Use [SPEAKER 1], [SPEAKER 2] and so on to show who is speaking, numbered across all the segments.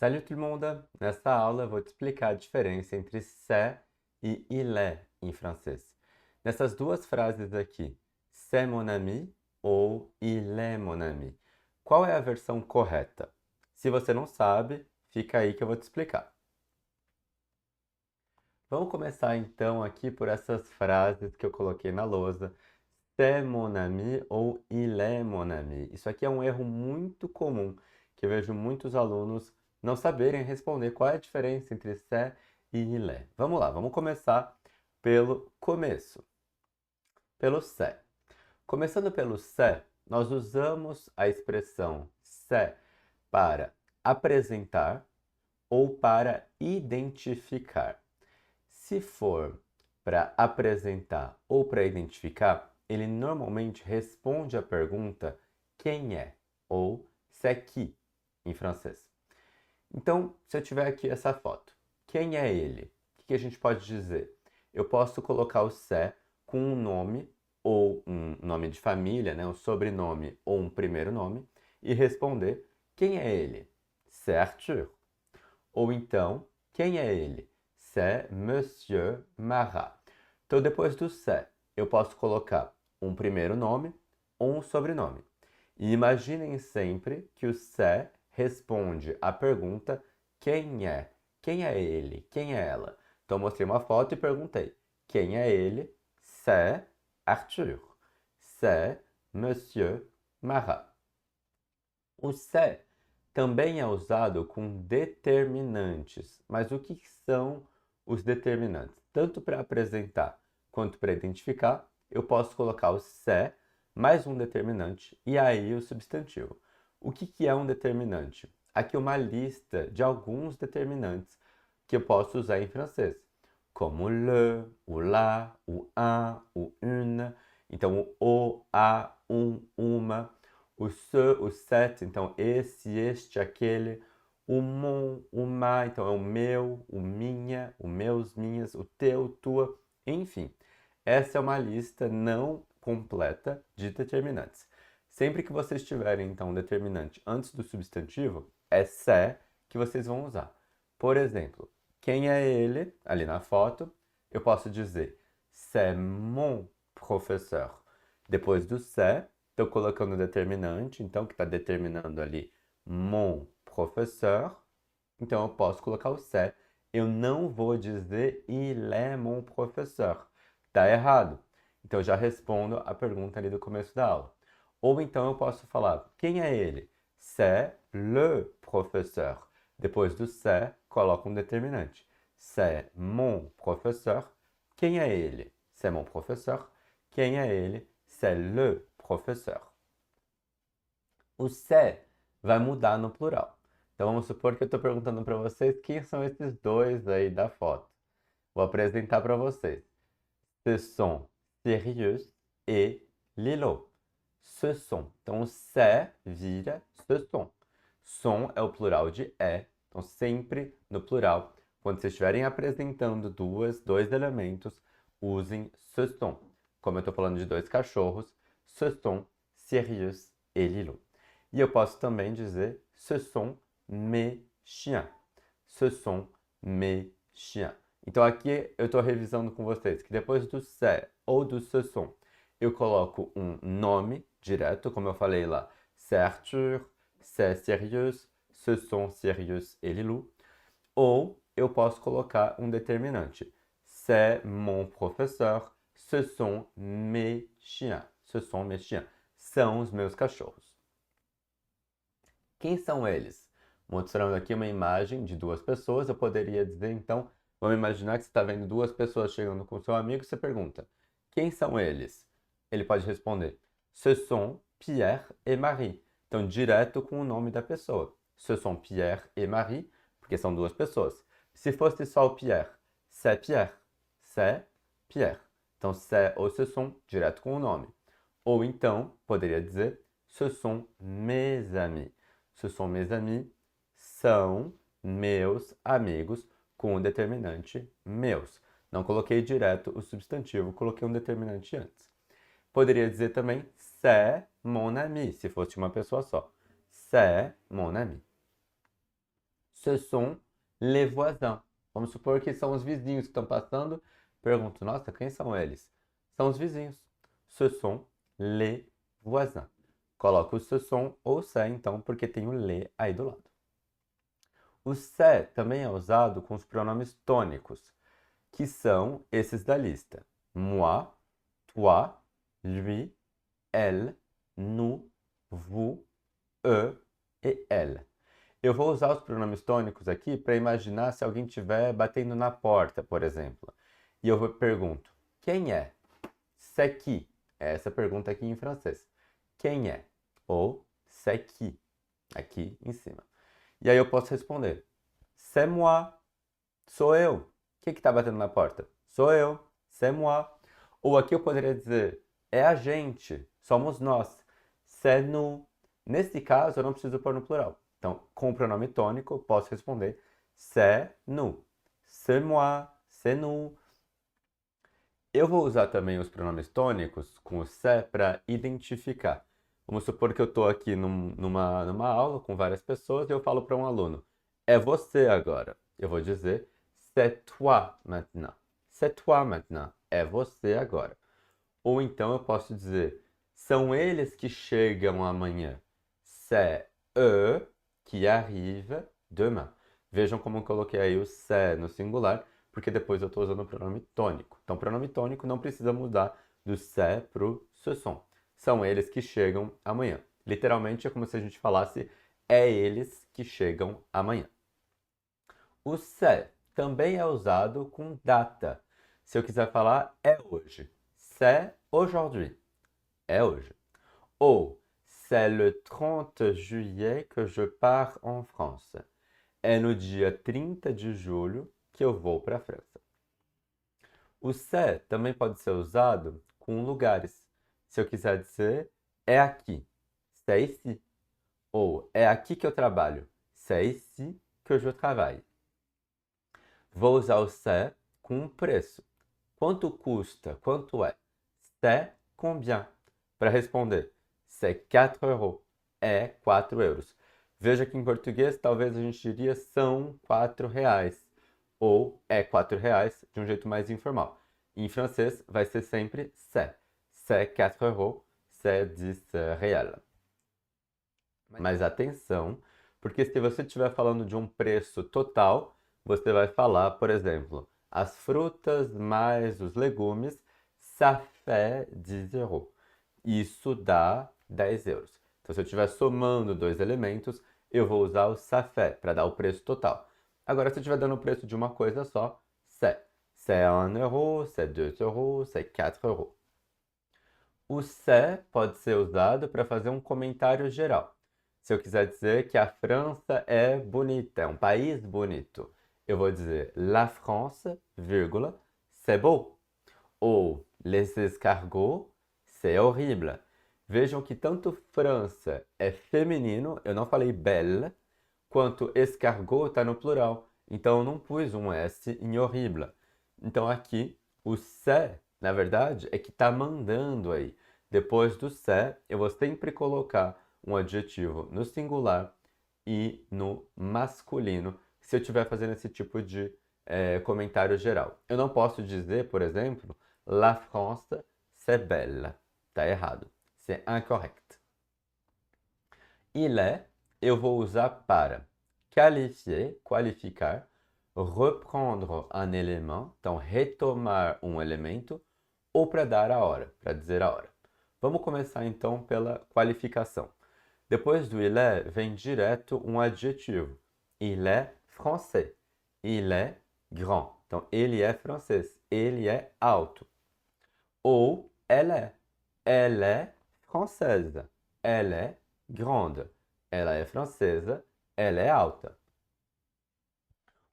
[SPEAKER 1] Salut tout le monde! Nessa aula eu vou te explicar a diferença entre c'est e il est em francês. Nessas duas frases aqui, c'est mon ami ou il est mon ami, qual é a versão correta? Se você não sabe, fica aí que eu vou te explicar. Vamos começar então aqui por essas frases que eu coloquei na lousa. C'est mon ami ou il est mon ami. Isso aqui é um erro muito comum que eu vejo muitos alunos não saberem responder qual é a diferença entre c'est e il est. Vamos lá, vamos começar pelo começo, pelo c'est. Começando pelo c'est, nós usamos a expressão c'est para apresentar ou para identificar. Se for para apresentar ou para identificar, ele normalmente responde a pergunta quem é ou c'est qui em francês. Então, se eu tiver aqui essa foto, quem é ele? O que a gente pode dizer? Eu posso colocar o c'est com um nome ou um nome de família, né, um sobrenome ou um primeiro nome e responder quem é ele? C'est Arthur. Ou então, quem é ele? C'est Monsieur Marat. Então, depois do c'est, eu posso colocar um primeiro nome ou um sobrenome. E imaginem sempre que o c'est responde à pergunta quem é? Quem é ele? Quem é ela? Então, mostrei uma foto e perguntei quem é ele? C'est Arthur. C'est Monsieur Marat. O c'est também é usado com determinantes. Mas o que são os determinantes? Tanto para apresentar quanto para identificar, eu posso colocar o c'est mais um determinante e aí o substantivo. O que é um determinante? Aqui uma lista de alguns determinantes que eu posso usar em francês, como le, o la, o un, o une. Então, o, a, uma. O ce, o cet, então esse, este, aquele. O mon, o ma, então é o meu, o minha, o meus, minhas, o teu, tua, enfim. Essa é uma lista não completa de determinantes. Sempre que vocês tiverem, então, um determinante antes do substantivo, é c'est que vocês vão usar. Por exemplo, quem é ele? Ali na foto, eu posso dizer c'est mon professeur. Depois do c'est, estou colocando o determinante, então, que está determinando ali mon professeur. Então, eu posso colocar o c'est. Eu não vou dizer il est mon professeur. Está errado. Então, eu já respondo a pergunta ali do começo da aula. Ou então, eu posso falar, quem é ele? C'est le professeur. Depois do c'est, coloco um determinante. C'est mon professeur. Quem é ele? C'est mon professeur. Quem é ele? C'est le professeur. O c'est vai mudar no plural. Então vamos supor que eu estou perguntando para vocês quem são esses dois aí da foto. Vou apresentar para vocês. Ce sont Sirius e Lilo. Ce sont. Então o c'est vira ce sont. Som é o plural de é. Então sempre no plural, quando vocês estiverem apresentando dois elementos, usem ce sont. Como eu estou falando de dois cachorros, ce sont Sirius e Lilo. E eu posso também dizer ce sont mes chiens. Ce sont mes chiens. Então aqui eu estou revisando com vocês que depois do c'est ou do ce sont, eu coloco um nome direto, como eu falei lá. C'est Arthur, c'est Sirius, ce sont Sirius e Lilou. Ou eu posso colocar um determinante. C'est mon professeur, ce sont mes chiens. Ce sont mes chiens. São os meus cachorros. Quem são eles? Mostrando aqui uma imagem de duas pessoas, eu poderia dizer, então, vamos imaginar que você está vendo duas pessoas chegando com seu amigo e você pergunta, quem são eles? Ele pode responder, ce sont Pierre et Marie. Então, direto com o nome da pessoa. Ce sont Pierre et Marie, porque são duas pessoas. Se fosse só o Pierre, c'est Pierre. C'est Pierre. Então, c'est ou ce sont, direto com o nome. Ou então, poderia dizer, ce sont mes amis. Ce sont mes amis, são meus amigos, com o determinante meus. Não coloquei direto o substantivo, coloquei um determinante antes. Poderia dizer também c'est mon ami, se fosse uma pessoa só. C'est mon ami. Ce sont les voisins. Vamos supor que são os vizinhos que estão passando. Pergunto, nossa, quem são eles? São os vizinhos. Ce sont les voisins. Coloco o ce sont ou c'est, então, porque tem o les aí do lado. O c'est também é usado com os pronomes tônicos, que são esses da lista. Moi, toi, lui, elle, nous, vous, eux e elle. Eu vou usar os pronomes tônicos aqui para imaginar se alguém estiver batendo na porta, por exemplo. E eu pergunto, quem é? C'est qui? É essa pergunta aqui em francês. Quem é? Ou c'est qui? Aqui em cima. E aí eu posso responder, c'est moi. Sou eu. Quem que está batendo na porta? Sou eu. C'est moi. Ou aqui eu poderia dizer, é a gente. Somos nós. C'est nous. Nesse caso, eu não preciso pôr no plural. Então, com o pronome tônico, eu posso responder c'est nous, c'est moi, c'est nous. Eu vou usar também os pronomes tônicos com o c'est para identificar. Vamos supor que eu estou aqui numa aula com várias pessoas e eu falo para um aluno, é você agora. Eu vou dizer c'est toi maintenant. C'est toi maintenant. É você agora. Ou então eu posso dizer, são eles que chegam amanhã. C'est eux qui arrivent demain. Vejam como eu coloquei aí o c'est no singular, porque depois eu estou usando o pronome tônico. Então, o pronome tônico não precisa mudar do c'est para o ce sont. São eles que chegam amanhã. Literalmente é como se a gente falasse é eles que chegam amanhã. O c'est também é usado com data. Se eu quiser falar é hoje. C'est aujourd'hui. É hoje. Ou c'est le 30 juillet que je pars en France. É no dia 30 de julho que eu vou para a França. O c'est também pode ser usado com lugares. Se eu quiser dizer, é aqui. C'est ici. Ou é aqui que eu trabalho. C'est ici que je travaille. Vou usar o c'est com um preço. Quanto custa? Quanto é? C'est combien? Para responder, c'est 4 euros. É 4 euros. Veja que em português talvez a gente diria são 4 reais. Ou é 4 reais de um jeito mais informal. Em francês vai ser sempre c'est. C'est 4 euros, c'est 10 réels. Mas atenção, porque se você estiver falando de um preço total, você vai falar, por exemplo, as frutas mais os legumes, ça fait 10 euros. Isso dá 10 euros. Então, se eu estiver somando dois elementos, eu vou usar o ça fait para dar o preço total. Agora, se eu estiver dando o preço de uma coisa só, c'est. C'est 1 euro, c'est 2 euros, c'est 4 euros. O c'est pode ser usado para fazer um comentário geral. Se eu quiser dizer que a França é bonita, é um país bonito, eu vou dizer La France, vírgula, c'est beau. Ou les escargots, c'est horrible. Vejam que tanto França é feminino, eu não falei belle, quanto escargot está no plural. Então eu não pus um S em horrible. Então aqui o c'est, na verdade, é que está mandando aí. Depois do c'est, eu vou sempre colocar um adjetivo no singular e no masculino, se eu estiver fazendo esse tipo de comentário geral. Eu não posso dizer, por exemplo, La France, c'est belle. Está errado. C'est incorrect. Il est, eu vou usar para qualifier, qualificar, reprendre un élément, então retomar um elemento, ou para dar a hora, para dizer a hora. Vamos começar então pela qualificação. Depois do il est, vem direto um adjetivo. Il est français. Il est grand. Então, ele é francês. Ele é alto. Ou elle est. Elle est française. Elle est grande. Ela é francesa. Ela é alta.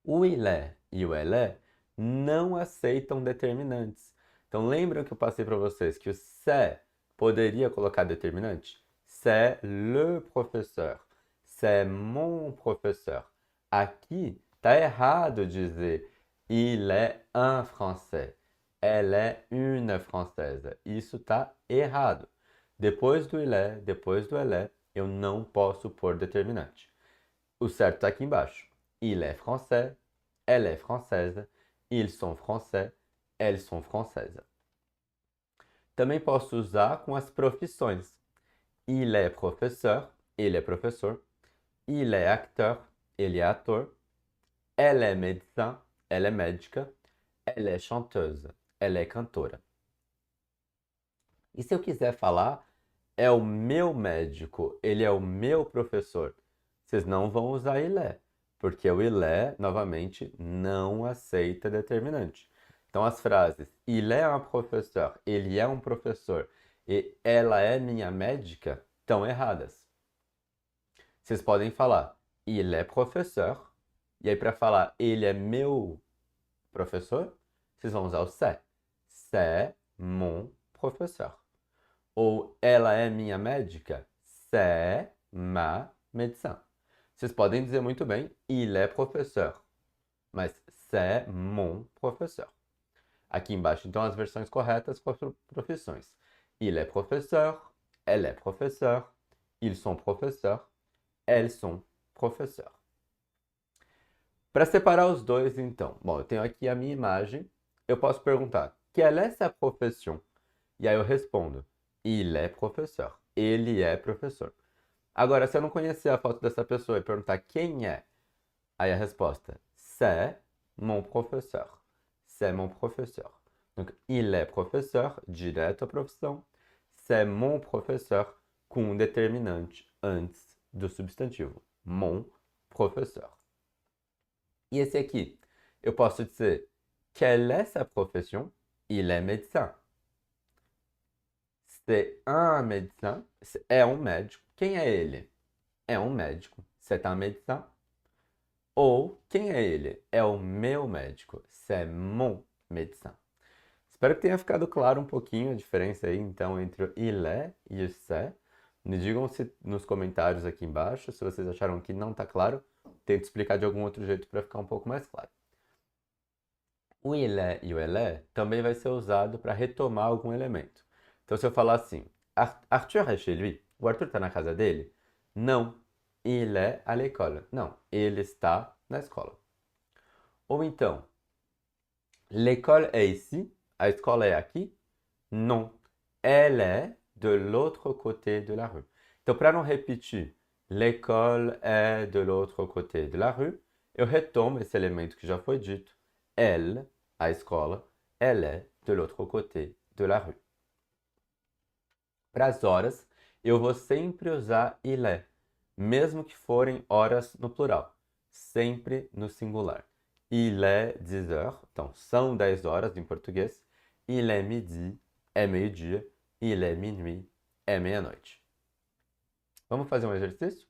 [SPEAKER 1] O il est e o elle est não aceitam determinantes. Então, lembram que eu passei para vocês que o c'est poderia colocar determinante? C'est le professeur. C'est mon professeur. Aqui está errado dizer il est un français. Elle est une française. Isso está errado. Depois do il est, depois do elle est, eu não posso pôr determinante. O certo está aqui embaixo. Il est français, elle est française, ils sont français, elles sont françaises. Também posso usar com as profissões. Il est professeur, ele é professor. Il est acteur, ele é ator. Elle est médecin, ela é médica. Elle est chanteuse, ela é cantora. E se eu quiser falar, é o meu médico, ele é o meu professor. Vocês não vão usar il est, porque o il est, novamente, não aceita determinante. Então as frases il est un professeur, ele é um professor, e ela é minha médica, estão erradas. Vocês podem falar il est professeur, e aí para falar ele é meu professor, vocês vão usar o c'est. C'est mon professeur. Ou ela é minha médica, c'est ma médecin. Vocês podem dizer muito bem il est professeur, mas c'est mon professeur. Aqui embaixo, então, as versões corretas com as profissões. Il est professeur, elle est professeur, ils sont professeurs, elles sont professeurs. Para separar os dois, então, bom, eu tenho aqui a minha imagem, eu posso perguntar, quelle est sa profession? E aí eu respondo, il est professeur, ele é professor. Agora, se eu não conhecer a foto dessa pessoa e perguntar quem é, aí a resposta, c'est mon professeur. C'est mon professeur. Donc, il est professeur, direto à profissão. C'est mon professeur, com um determinante antes do substantivo. Mon professeur. E esse aqui, eu posso dizer, quelle est sa profession? Il est médecin. C'est un médecin, é um médico. Quem é ele? É um médico. C'est un médecin. Ou, quem é ele? É o meu médico. C'est mon médecin. Espero que tenha ficado claro um pouquinho a diferença aí, então, entre o il est e o c'est. Me digam nos comentários aqui embaixo se vocês acharam que não está claro. Tento explicar de algum outro jeito para ficar um pouco mais claro. O il est e o elle est também vai ser usado para retomar algum elemento. Então, se eu falar assim, Arthur est chez lui, o Arthur está na casa dele? Não, il est à l'école. Não, ele está na escola. Ou então, l'école est ici, a escola é aqui? Non, elle est de l'autre côté de la rue. Então, para não repetir, l'école est de l'autre côté de la rue, eu retomo esse elemento que já foi dito. Elle, a escola, elle est de l'autre côté de la rue. Para as horas, eu vou sempre usar il est, mesmo que forem horas no plural, sempre no singular. Il est 10 heures, então são 10 horas em português. Il est midi, é meio-dia. Il est minuit, é meia-noite. Vamos fazer um exercício?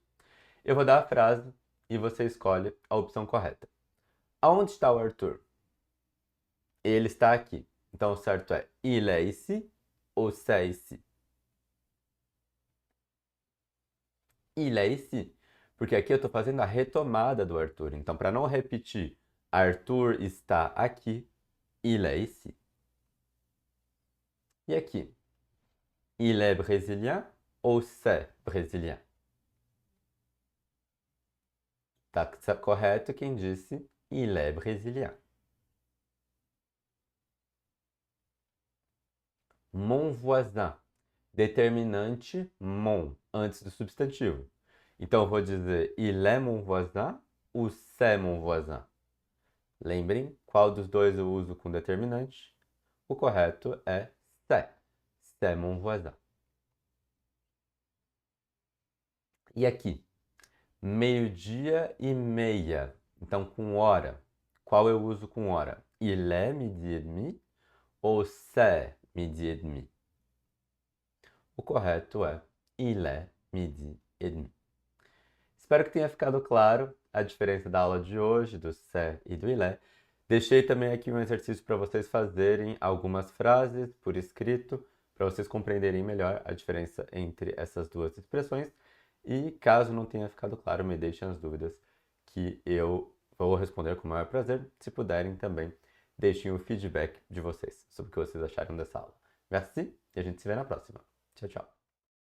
[SPEAKER 1] Eu vou dar a frase e você escolhe a opção correta. Aonde está o Arthur? Ele está aqui. Então o certo é il est ici ou c'est ici? Il est ici, porque aqui eu estou fazendo a retomada do Arthur. Então, para não repetir, Arthur está aqui, il est ici. E aqui, il est brésilien ou c'est brésilien? Tá correto quem disse il est brésilien. Mon voisin. Determinante mon, antes do substantivo. Então, eu vou dizer il est mon voisin ou c'est mon voisin. Lembrem qual dos dois eu uso com determinante? O correto é c'est. C'est mon voisin. E aqui? Meio-dia e meia. Então, com hora. Qual eu uso com hora? Il est midi et demi ou c'est midi et demi? O correto é il est midi et demi. Espero que tenha ficado claro a diferença da aula de hoje, do c'est e do il est. Deixei também aqui um exercício para vocês fazerem algumas frases por escrito, para vocês compreenderem melhor a diferença entre essas duas expressões. E caso não tenha ficado claro, me deixem as dúvidas que eu vou responder com o maior prazer. Se puderem também, deixem o feedback de vocês sobre o que vocês acharam dessa aula. Merci e a gente se vê na próxima. Tchau, tchau.